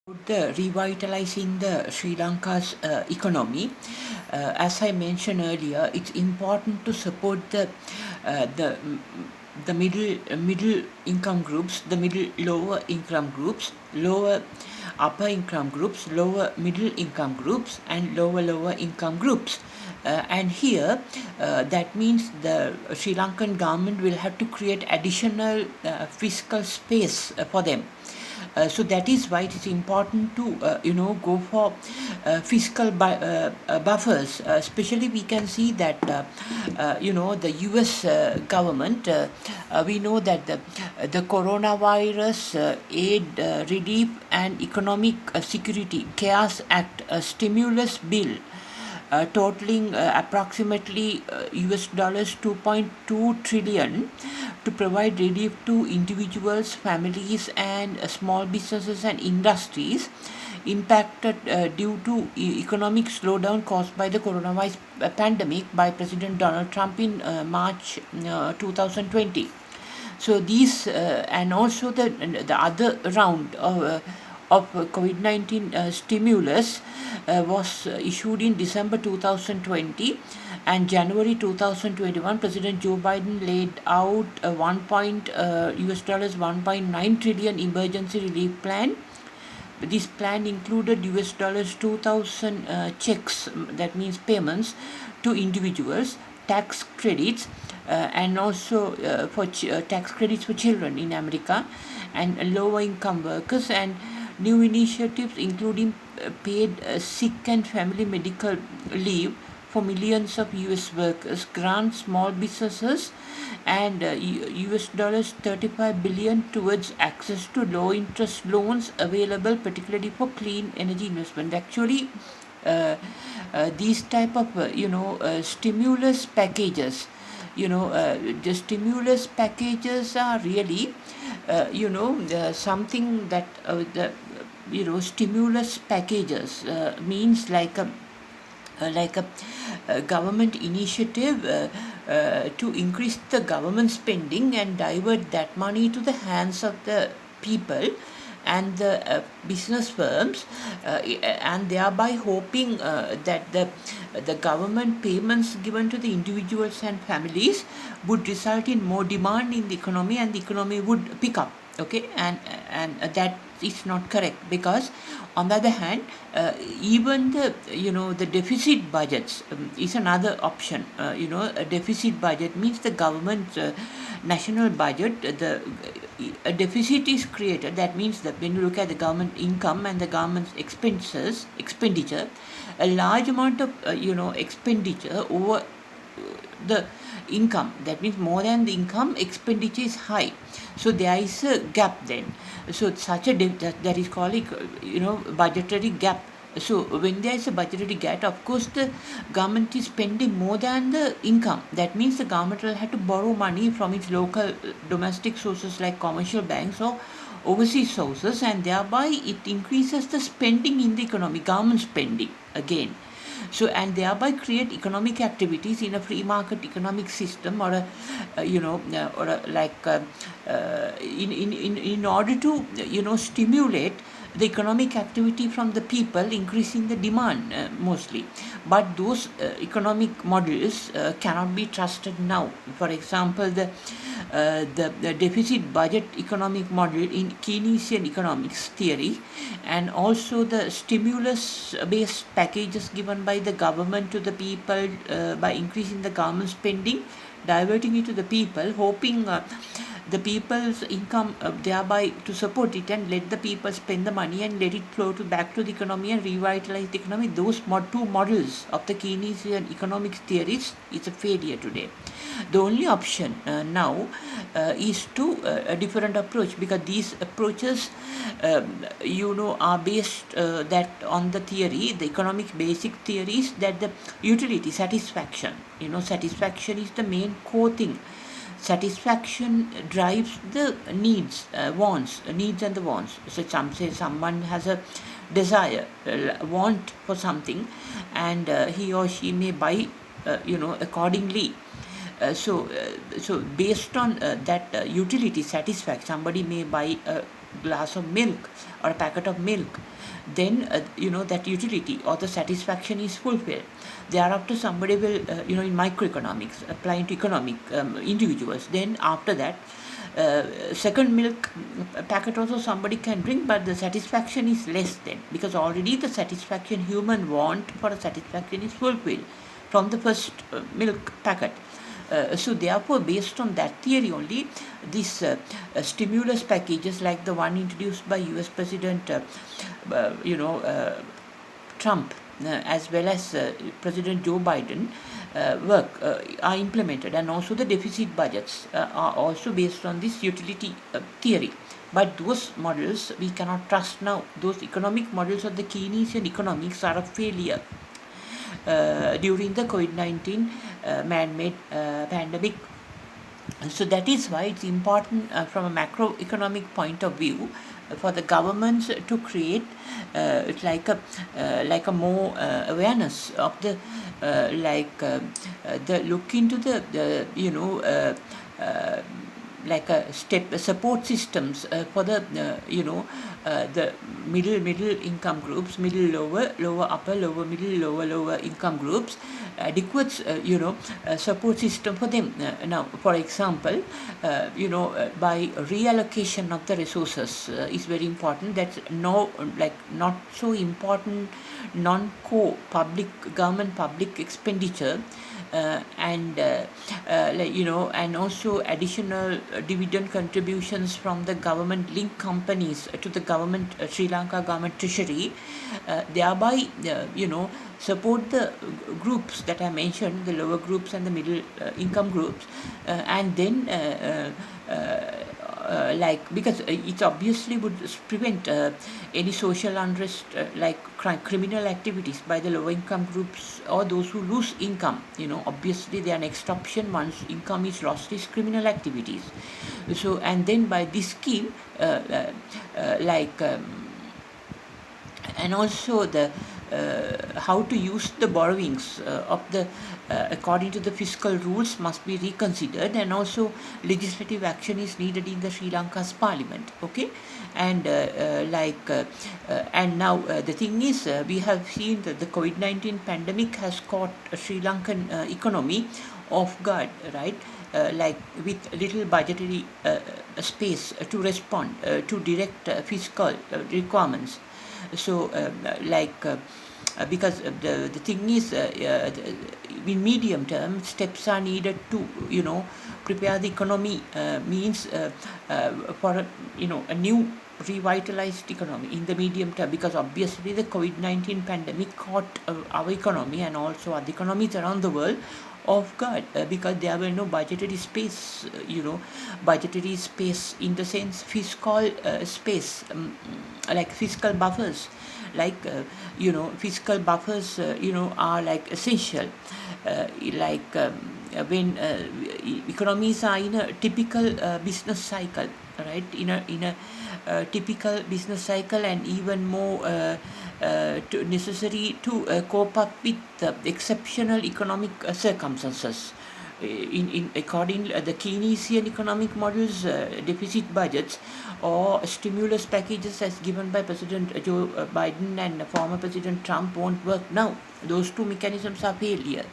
The revitalizing the Sri Lanka's economy. As I mentioned earlier, it's important to support uh, the the middle income groups, the middle lower income groups, lower upper income groups, lower middle income groups, and lower income groups. And here, that means the Sri Lankan government will have to create additional fiscal space for them. So that is why it is important to go for fiscal buffers. Especially we can see that the U.S. Government. We know that the coronavirus aid relief and economic security CARES Act stimulus bill totaling approximately US dollars 2.2 trillion to provide relief to individuals, families, and small businesses and industries impacted due to economic slowdown caused by the coronavirus pandemic by President Donald Trump in March 2020. So these and also the other round of COVID-19 stimulus was issued in December 2020, and January 2021 President Joe Biden laid out a US dollars 1.9 trillion emergency relief plan. This plan included US dollars 2000 checks, that means payments to individuals, tax credits, and also for tax credits for children in America, and lower income workers, and new initiatives including paid sick and family medical leave for millions of US workers, grant small businesses, and US dollars 35 billion towards access to low interest loans available particularly for clean energy investment. Actually, these type of stimulus packages, the stimulus packages are really something that the stimulus packages means like a government initiative to increase the government spending and divert that money to the hands of the people and the business firms, and thereby hoping that the government payments given to the individuals and families would result in more demand in the economy, and the economy would pick up. Okay, and that is not correct, because on the other hand, even the deficit budgets is another option. A deficit budget means the government national budget, the a deficit is created. That means that when you look at the government income and the government's expenditure, a large amount of expenditure over the income, that means more than the income, expenditure is high, so there is a gap then. So such a that is called budgetary gap. So when there is a budgetary gap, of course the government is spending more than the income. That means the government will have to borrow money from its local domestic sources like commercial banks or overseas sources, and thereby it increases the spending in the economy, government spending again. So and thereby create economic activities in a free market economic system, or a or a, like in order to stimulate the economic activity from the people, increasing the demand mostly. But those economic models cannot be trusted now. For example, the deficit budget economic model in Keynesian economics theory, and also the stimulus based packages given by the government to the people by increasing the government spending, diverting it to the people, hoping the people's income, thereby to support it, and let the people spend the money and let it flow back to the economy and revitalize the economy. Those two models of the Keynesian economics theories is a failure today. The only option now is to a different approach, because these approaches are based that on the theory, the economic basic theories, that the utility satisfaction, satisfaction is the main core thing. Satisfaction drives the needs and the wants. So some say someone has a desire, want for something, and he or she may buy accordingly. So based on that utility satisfaction, somebody may buy a glass of milk or a packet of milk, then that utility or the satisfaction is fulfilled. Thereafter somebody will in microeconomics applying to economic individuals, then after that second milk packet also somebody can drink, but the satisfaction is less then, because already the satisfaction human want for a satisfaction is fulfilled from the first milk packet. So therefore, based on that theory only, these stimulus packages like the one introduced by US President Trump as well as President Joe Biden are implemented, and also the deficit budgets are also based on this utility theory. But those models we cannot trust now. Those economic models of the Keynesian economics are a failure during the COVID-19 man-made pandemic. So that is why it's important from a macroeconomic point of view for the governments to create like a more awareness of the the look into the like a support systems for the the middle income groups, middle lower upper lower middle lower income groups, adequate support system for them. Now for example, by reallocation of the resources is very important. That's not so important non-core government public expenditure, and also additional dividend contributions from the government linked companies to the government Sri Lanka government treasury, thereby support the groups that I mentioned, the lower groups and the middle income groups, and then because it obviously would prevent any social unrest like criminal activities by the lower income groups or those who lose income. Obviously their next option once income is lost is criminal activities. So, and then by this scheme and also the how to use the borrowings of the according to the fiscal rules must be reconsidered, and also legislative action is needed in the Sri Lanka's parliament. Okay, and and now the thing is we have seen that the COVID-19 pandemic has caught Sri Lankan economy off guard, right? With little budgetary space to respond to direct fiscal requirements. So because the thing is in medium term steps are needed to prepare the economy, means for a new revitalized economy in the medium term, because obviously the COVID-19 pandemic caught our economy and also other economies around the world off guard, because there were no budgetary space, budgetary space in the sense fiscal space, like fiscal buffers, fiscal buffers are like essential, when economies are in a typical business cycle, right? In a typical business cycle, and even more necessary to cope up with exceptional economic circumstances. In according the Keynesian economic models, deficit budgets or stimulus packages as given by President Joe Biden and former President Trump won't work now. Those two mechanisms are failures,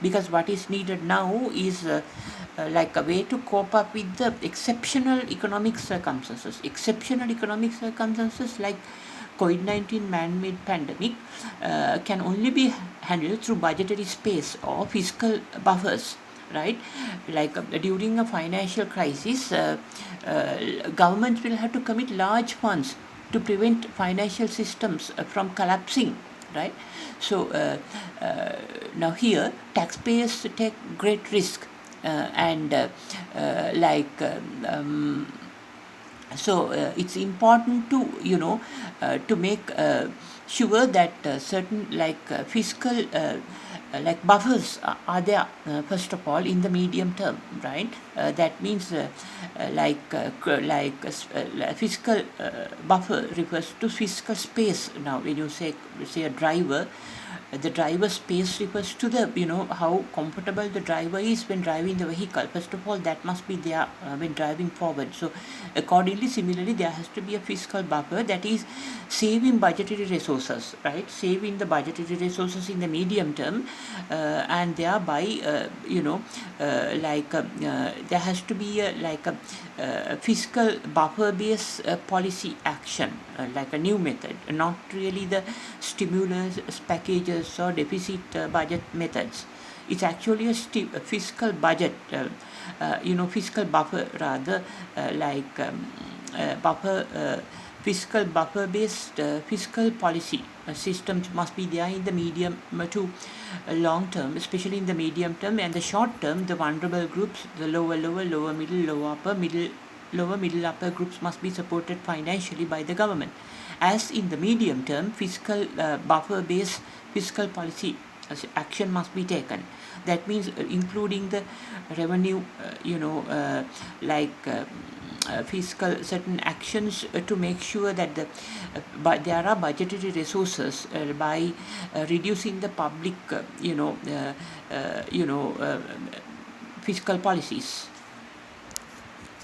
because what is needed now is like a way to cope up with the exceptional economic circumstances. Exceptional economic circumstances like COVID-19 man-made pandemic can only be handled through budgetary space or fiscal buffers, right? During a financial crisis, governments will have to commit large funds to prevent financial systems from collapsing, right? So now here taxpayers take great risk, so it's important to to make sure that certain fiscal buffers are there, first of all, in the medium term, right? That means fiscal buffer refers to fiscal space. Now when you say a driver, The driver's pace refers to the, how comfortable the driver is when driving the vehicle. First of all, that must be there when driving forward. So accordingly, similarly, there has to be a fiscal buffer, that is saving budgetary resources, right? Saving the budgetary resources in the medium term, and thereby, there has to be a fiscal buffer based policy action, like a new method, not really the stimulus packages or deficit budget methods. It's actually a fiscal budget, fiscal buffer rather, buffer. Fiscal buffer based fiscal policy systems must be there in the medium to long term, especially in the medium term. And the short term, the vulnerable groups, the lower middle, lower middle upper groups must be supported financially by the government. As in the medium term, fiscal buffer based fiscal policy action must be taken. That means including the revenue, fiscal certain actions to make sure that but there are budgetary resources by reducing the public, fiscal policies.